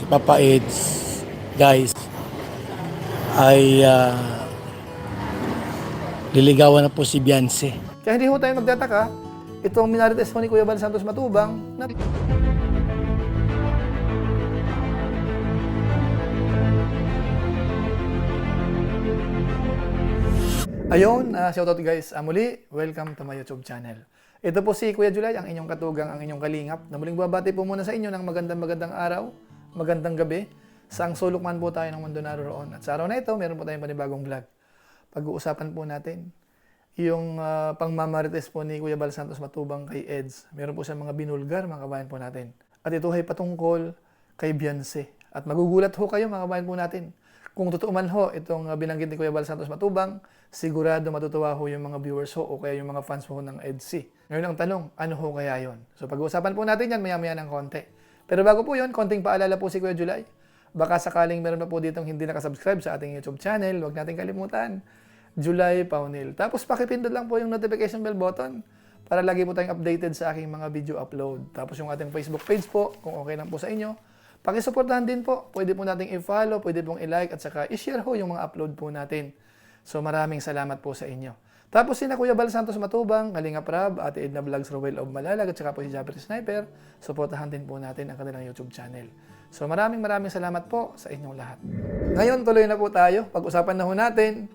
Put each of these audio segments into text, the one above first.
Papa Eds, guys, ay liligawan na po si Beyonce. Kaya hindi ho tayo magtataka, itong minarites ho ni Kuya Bal Santos Matubang na ayun, shoutout guys. Muli, welcome to my YouTube channel. Ito po si Kuya Julay, ang inyong katugang, ang inyong kalingap, na muling babati po muna sa inyo ng magandang araw, magandang gabi, saang sulok man po tayo ng mundo naroon. At sa araw na ito, meron po tayong panibagong vlog. Pag-uusapan po natin yung pangmamarites po ni Kuya Bal Santos Matubang kay Eds. Meron po siyang mga binulgar, mga kabayan po natin. At ito ay patungkol kay Beyonce. At magugulat ho kayo, mga kabayan po natin. Kung totoo man ho itong binanggit ni Kuya Bal Santos Matubang, sigurado matutuwa ho yung mga viewers ho o kaya yung mga fans ho ng EDC. Ngayon ang tanong, ano ho kaya yon? So pag-uusapan po natin yan maya-maya ng konti. Pero bago po yon, konting paalala po si Kuya Julay. Baka sakaling meron na po ditong hindi nakasubscribe sa ating YouTube channel, huwag natin kalimutan, Julay Paunil. Tapos pakipindot lang po yung notification bell button para lagi po tayong updated sa aking mga video upload. Tapos yung ating Facebook page po, kung okay lang po sa inyo, pakisuportahan din po. Pwede po nating i-follow, pwede pong i-like at saka i-share ho yung mga upload po natin. So maraming salamat po sa inyo. Tapos sina Kuya Bal Santos Matubang, Kalingap Rab, Ate Edna Vlogs, Rowell of Malalag, at saka po si Jabber Sniper, suportahan din po natin ang kanilang YouTube channel. So maraming salamat po sa inyong lahat. Ngayon tuloy na po tayo. Pag-usapan na ho natin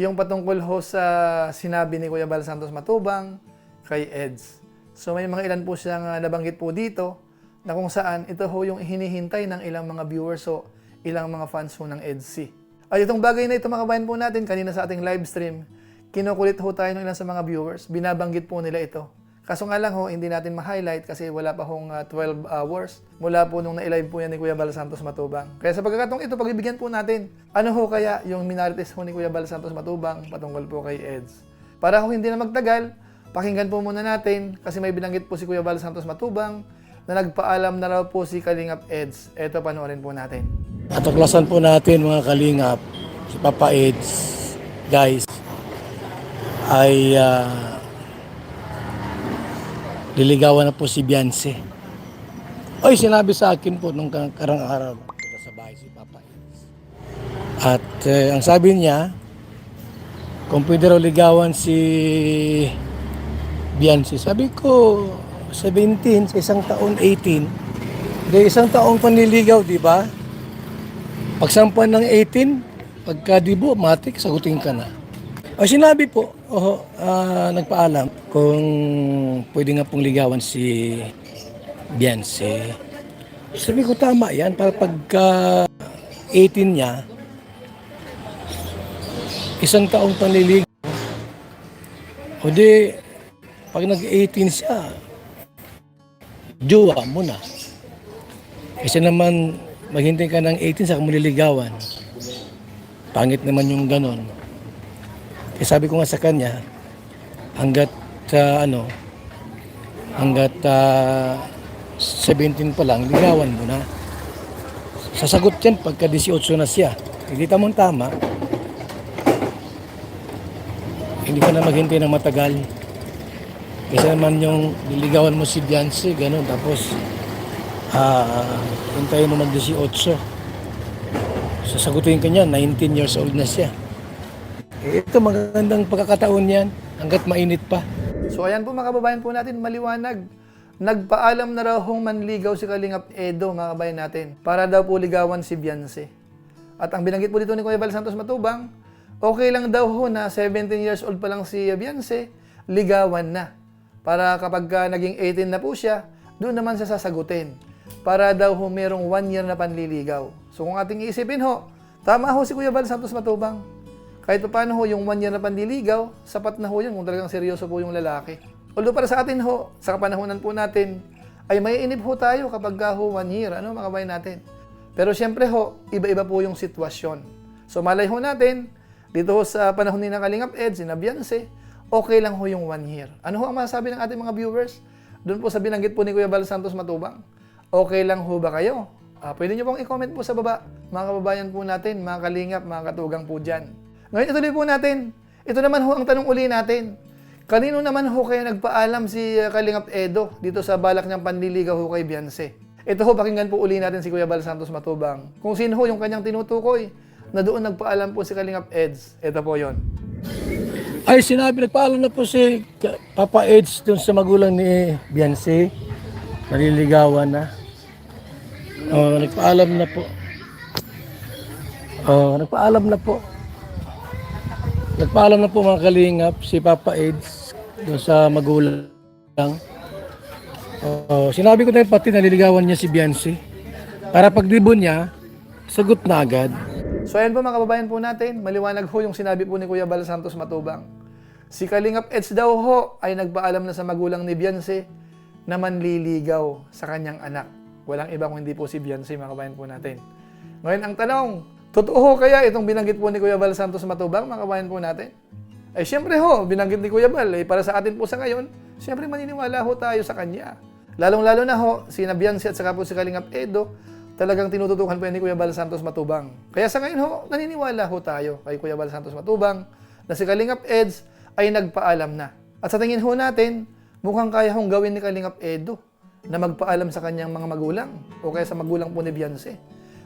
yung patungkol ho sa sinabi ni Kuya Bal Santos Matubang kay Eds. So may mga ilan po siyang nabanggit po dito na kung saan ito ho yung hinihintay ng ilang mga viewers o ilang mga fans ho ng EDC. At itong bagay na ito mga kabayan po natin, kanina sa ating live stream, kinukulit ho tayo ng ilan sa mga viewers, binabanggit po nila ito. Kaso nga lang ho, hindi natin ma-highlight kasi wala pa hong 12 hours mula po nung na-live po yan ni Kuya Bal Santos Matubang. Kaya sa pagkakataong ito, pagbibigyan po natin, ano ho kaya yung minarites ho ni Kuya Bal Santos Matubang patungkol po kay Eds. Para ho hindi na magtagal, pakinggan po muna natin kasi may binanggit po si Kuya Bal Santos Matubang na nagpaalam na raw po si Kalingap Eds. Ito, panoorin po natin. Atuklasan po natin mga Kalingap, si Papa Eds, guys, ay liligawan na po si Beyonce. Oy, sinabi sa akin po nung karang araw dito sa bahay si Papa Eds. At ang sabi niya, kung pwede raw ligawan si Beyonce. Sabi ko, 17, sa isang taon, 18. Di isang taong panliligaw, di ba? Pagsampan ng 18, pagkadibo, matik, sagutin ka na. O sinabi po, nagpaalam kung pwede nga pong ligawan si Beyonce. Sabi ko, tama yan, para pagka 18 niya, isang taong panliligaw. O di, pag nag-18 siya, jowa mo na. Kasi naman, maghintay ka ng 18 sa kamuliligawan. Pangit naman yung ganon. Kaya sabi ko nga sa kanya, hanggat 17 pa lang, ligawan mo na. Sasagot yan pagka 18 na siya. Hindi tamang tama. Hindi ka na maghintay ng matagal. Kasi naman yung liligawan mo si Beyonce, gano'n. Tapos, hintayin mo mag-18. Sasagutin ka niya, 19 years old na siya. Ito, magandang pagkakataon yan, hanggat mainit pa. So ayan po mga kababayan po natin, maliwanag. Nagpaalam na raw hong manligaw si Kalingap Edo, mga kababayan natin, para daw po ligawan si Beyonce. At ang binanggit po dito ni Kuya Bal Santos Matubang, okay lang daw ho na 17 years old pa lang si Beyonce, ligawan na. Para kapag naging 18 na po siya, doon naman siya sasagutin. Para daw ho merong 1 year na panliligaw. So kung ating iisipin ho, tama ho si Kuya Bal Santos Matubang. Kahit pa paano ho, yung 1 year na panliligaw, sapat na ho yun kung talagang seryoso po yung lalaki. Although para sa atin ho, sa kapanahonan po natin, ay may inip ho tayo kapag ho 1 year, mga kabayan natin. Pero syempre ho, iba-iba po yung sitwasyon. So malay ho natin, dito ho sa panahon ni Kalingap Eds, si Beyonce, okay lang ho yung 1 year. Ano ho ang masasabi ng ating mga viewers? Doon po sa binanggit po ni Kuya Bal Santos Matubang, okay lang ho ba kayo? Pwede nyo pong i-comment po sa baba, mga kababayan po natin, mga kalingap, mga katugang po dyan. Ngayon ituloy po natin. Ito naman ho ang tanong uli natin. Kanino naman ho kaya nagpaalam si Kalingap Edo dito sa balak niyang panliligaw ho kay Beyonce? Ito ho, pakinggan po uli natin si Kuya Bal Santos Matubang. Kung sino ho yung kanyang tinutukoy na doon nagpaalam po si Kalingap Eds. Ito po yon. Ay, nagpaalam na po si Papa Eds dun sa magulang ni Beyonce. Naliligawan na. Nagpaalam na po. Nagpaalam na po. Nagpaalam na po mga kalingap si Papa Eds dun sa magulang. Sinabi ko na pati naliligawan niya si Beyonce. Para pagdibon niya, sagot na agad. So ayan po mga kababayan po natin, maliwanag ho yung sinabi po ni Kuya Bal Santos Matubang. Si Kalingap Eds daw ho ay nagpaalam na sa magulang ni Beyonce na manliligaw sa kanyang anak. Walang iba kung hindi po si Beyonce, mga kababayan po natin. Ngayon ang tanong, totoo ho kaya itong binanggit po ni Kuya Bal Santos Matubang, mga kababayan po natin? Ay siyempre ho, binanggit ni Kuya Bal, para sa atin po sa ngayon, siyempre maniniwala ho tayo sa kanya. Lalong-lalo na ho, si Beyonce at saka po si Kalingap Edo, talagang tinututukan po yan ni Kuya Bal Santos Matubang. Kaya sa ngayon ho, naniniwala ho tayo kay Kuya Bal Santos Matubang na si Kalingap Eds ay nagpaalam na. At sa tingin ho natin, mukhang kaya hong gawin ni Kalingap Edo na magpaalam sa kanyang mga magulang o kaya sa magulang po ni Beyonce.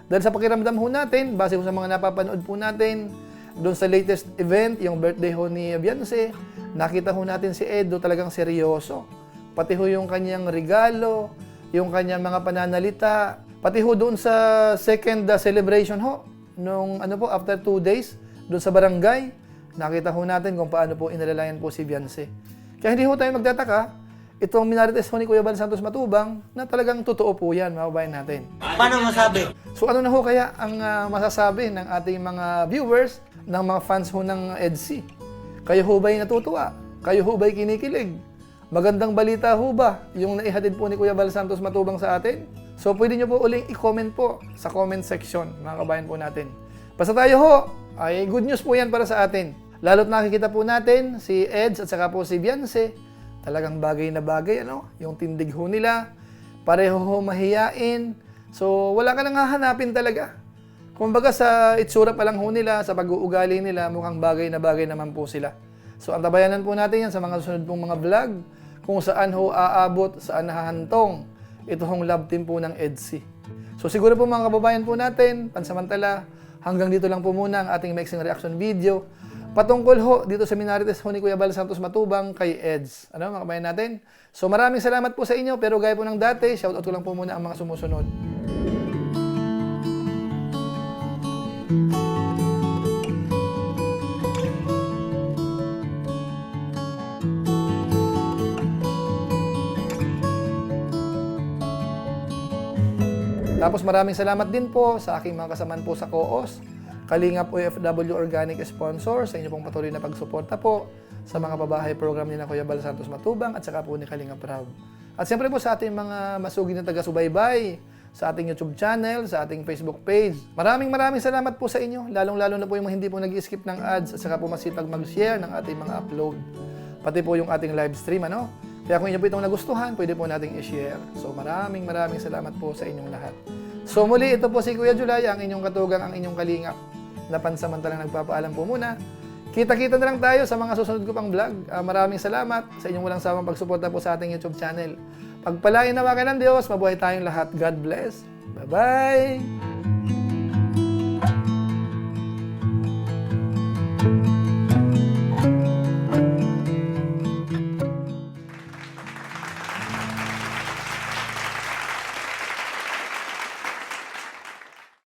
Dahil sa pakiramdam ho natin, base ho sa mga napapanood po natin, doon sa latest event, yung birthday ho ni Beyonce, nakita ho natin si Edo talagang seryoso. Pati ho yung kanyang regalo, yung kanyang mga pananalita, pati ho doon sa second celebration ho, nung after 2 days, doon sa barangay, nakita ho natin kung paano po inalalayan po si Beyonce. Kaya hindi ho tayo magtataka, itong minarites ho ni Kuya Bal Santos Matubang, na talagang totoo po yan, mga kabayan natin. Paano masabi? So ano na ho kaya ang masasabi ng ating mga viewers, ng mga fans ho ng EDC? Kayo ho ba'y natutuwa? Kayo ho ba'y kinikilig? Magandang balita ho ba yung naihatid po ni Kuya Bal Santos Matubang sa atin? So pwede nyo po uling i-comment po sa comment section, mga kabayan po natin. Basta tayo ho, ay good news po yan para sa atin. Lalo't nakikita po natin si Eds at saka po si Beyonce, talagang bagay na bagay, yung tindig ho nila, pareho ho mahiyain. So wala ka nang hahanapin talaga. Kumbaga sa itsura pa lang ho nila, sa pag-uugali nila, mukhang bagay na bagay naman po sila. So antabayanan po natin yan sa mga susunod pong mga vlog, kung saan ho aabot, saan hahantong ito hong love team po ng EDC. So siguro po mga kababayan po natin, pansamantala, hanggang dito lang po muna ang ating mixing reaction video patungkol ho dito sa minarites ho ni Kuya Bal Santos Matubang kay Eds. Mga kababayan natin? So maraming salamat po sa inyo, pero gaya po ng dati, shoutout ko lang po muna ang mga sumusunod. Tapos maraming salamat din po sa aking mga kasamaan po sa COOS, Kalingap OFW Organic Sponsor, sa inyo pong patuloy na pagsuporta po sa mga babahay program ni na Kuya Bal Santos Matubang at saka po ni Kalingap Rob. At siyempre po sa ating mga masugid na taga-subaybay, sa ating YouTube channel, sa ating Facebook page. Maraming salamat po sa inyo, lalong-lalo na po yung mga hindi po nag-skip ng ads at saka po masipag mag-share ng ating mga upload. Pati po yung ating live stream, Kaya kung inyo po itong nagustuhan, pwede po nating i-share. So maraming salamat po sa inyong lahat. So muli, ito po si Kuya Julay, ang inyong katugang, ang inyong kalingap, na pansamantalang nagpapaalam po muna. Kita-kita na lang tayo sa mga susunod ko pang vlog. Maraming salamat sa inyong walang sawang pagsuporta po sa ating YouTube channel. Pagpalain nawa ka ng Diyos, mabuhay tayong lahat. God bless. Bye-bye!